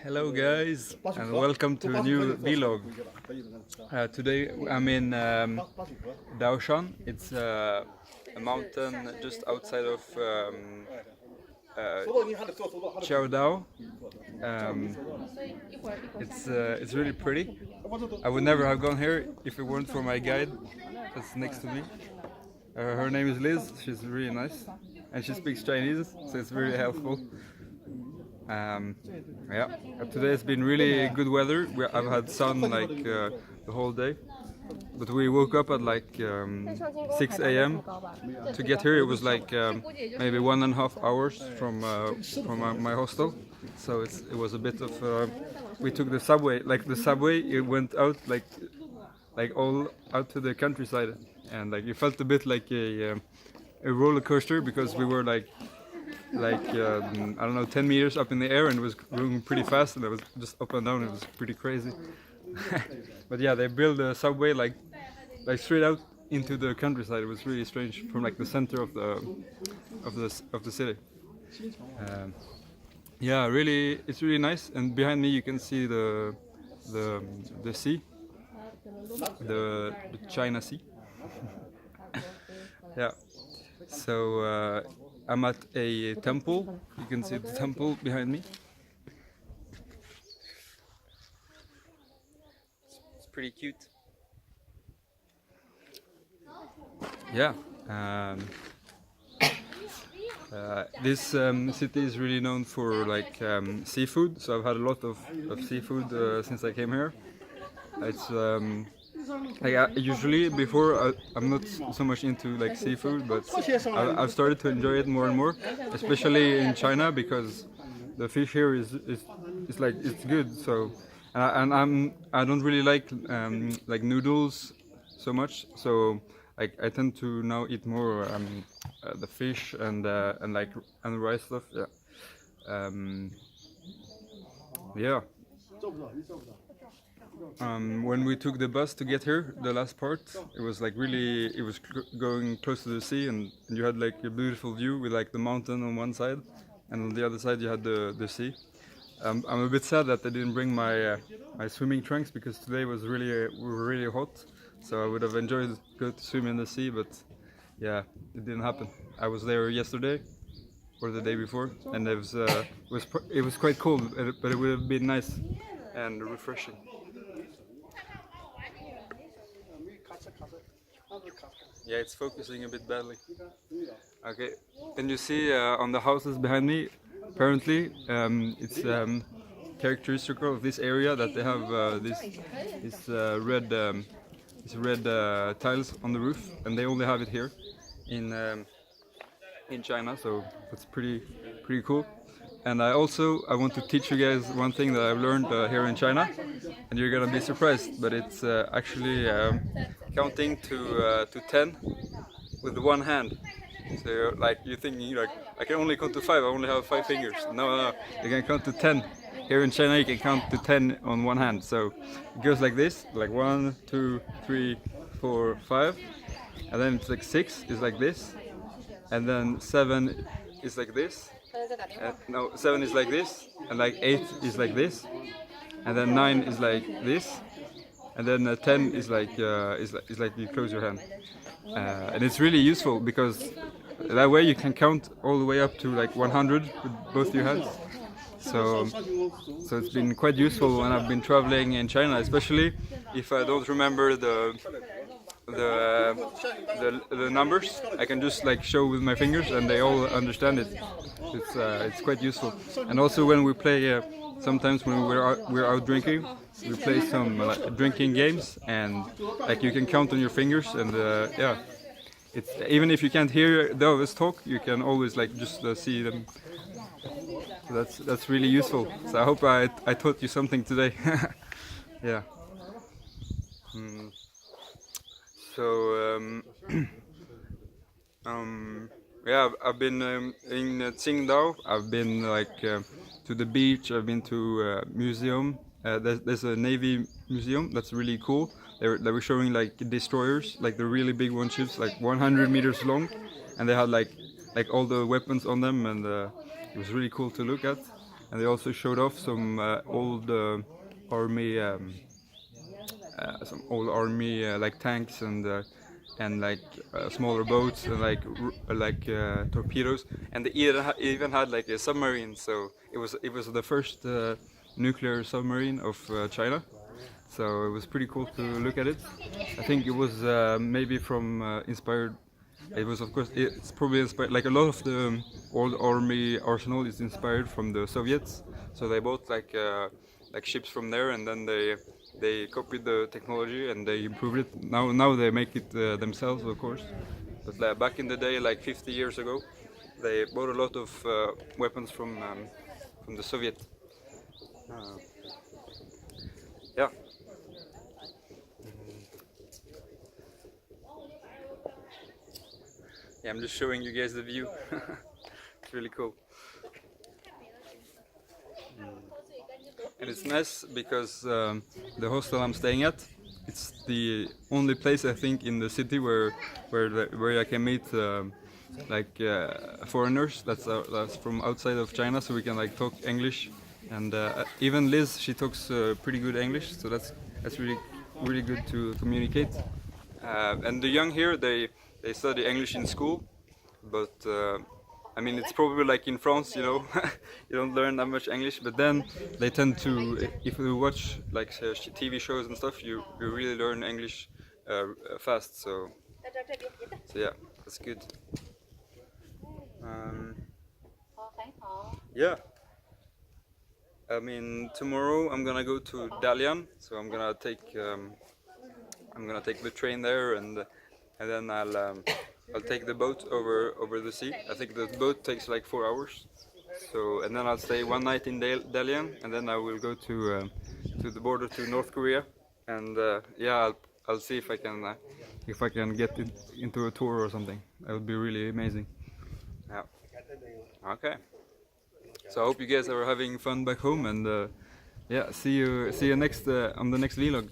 Hello guys and welcome to a new vlog. Today I'm in Laoshan. It's a mountain just outside of uh, Qingdao. Um, it's really pretty. I would never have gone here if it weren't for my guide that's next to me. Her name is Liz. She's really nice and she speaks Chinese, so it's really helpful. Um, yeah, today has been really good weather. I've had sun like the whole day, but we woke up at like 6 a.m. To get here. It was like maybe 1.5 hours from my hostel, so it was a bit of. We took the subway. Like the subway, it went out like all out to the countryside, and like it felt a bit like a roller coaster because we were like I don't know 10 meters up in the air and it was going pretty fast and it was just up and down. It was pretty crazy. But yeah, they built a subway like straight out into the countryside. It was really strange from like the center of the city. Yeah, really, it's really nice. And behind me you can see the sea, the China Sea. Yeah. So I'm at a temple. You can see the temple behind me. It's pretty cute. Yeah. This city is really known for like seafood. So I've had a lot of seafood since I came here. It's like usually before I'm not so much into like seafood, but I've started to enjoy it more and more, especially in China because the fish here is like it's good. So I don't really like noodles so much. So I tend to now eat more the fish and rice stuff. Yeah. Yeah. When we took the bus to get here, the last part, it was like really, it was going close to the sea, and you had like a beautiful view with like the mountain on one side, and on the other side you had the sea. I'm a bit sad that I didn't bring my swimming trunks because today was we were really hot, so I would have enjoyed go to swim in the sea, but yeah, it didn't happen. I was there yesterday or the day before, and it was quite cold, but it would have been nice and refreshing. Yeah, it's focusing a bit badly. Okay, and you see on the houses behind me, apparently it's characteristic of this area that they have this red tiles on the roof, and they only have it here in China, so that's pretty cool. And I want to teach you guys one thing that I've learned here in China, and you're gonna be surprised, but it's actually counting to 10 with one hand. So like you think like I can only count to 5, I only have 5 fingers. No, you can count to 10. Here in China you can count to 10 on one hand. So it goes like this, like 1, 2, 3, 4, 5, and then it's like 6 is like this, and then 7 is like this. No, 7 is like this, and like 8 is like this, and then 9 is like this, and then 10 is like you close your hand, and it's really useful because that way you can count all the way up to like 100 with both your hands. So it's been quite useful when I've been traveling in China, especially if I don't remember the numbers. I can just like show with my fingers, and they all understand it. It's quite useful. And also when we play, sometimes when we're out drinking, we play some drinking games, and like you can count on your fingers, and yeah, it's even if you can't hear the others talk, you can always like just see them. So that's really useful. So I hope I taught you something today. Yeah. So yeah, I've been in Qingdao. I've been like to the beach. I've been to museum. There's a navy museum that's really cool. They were showing like destroyers, like the really big one ships, like 100 meters long, and they had like all the weapons on them, and it was really cool to look at. and they also showed off some old army, like tanks and like smaller boats and like torpedoes, and they even had like a submarine. So it was the first nuclear submarine of China. So it was pretty cool to look at it. I think it was maybe from inspired. It was, of course, it's probably inspired. Like a lot of the old army arsenal is inspired from the Soviets. So they bought like ships from there, and then they copied the technology and they improved it. Now they make it themselves, of course. But back in the day, like 50 years ago, they bought a lot of weapons from the Soviet. Yeah. Yeah, I'm just showing you guys the view. It's really cool. And it's nice because the hostel I'm staying at, it's the only place I think in the city where I can meet foreigners that's from outside of China, so we can like talk English. And even Liz, she talks pretty good English, so that's really good to communicate. And the young here, they study English in school, but I mean, it's probably like in France, you know, you don't learn that much English, but then they tend to, if you watch like TV shows and stuff, you really learn English fast. So yeah, that's good. Yeah. I mean, tomorrow I'm gonna go to Dalian, so I'm gonna take the train there, and then I'll take the boat over the sea. I think the boat takes like 4 hours. So, and then I'll stay one night in Dalian, and then I will go to the border to North Korea, and yeah, I'll see if I can get into a tour or something. That would be really amazing. Yeah. Okay. So I hope you guys are having fun back home, and yeah, see you next on the next vlog.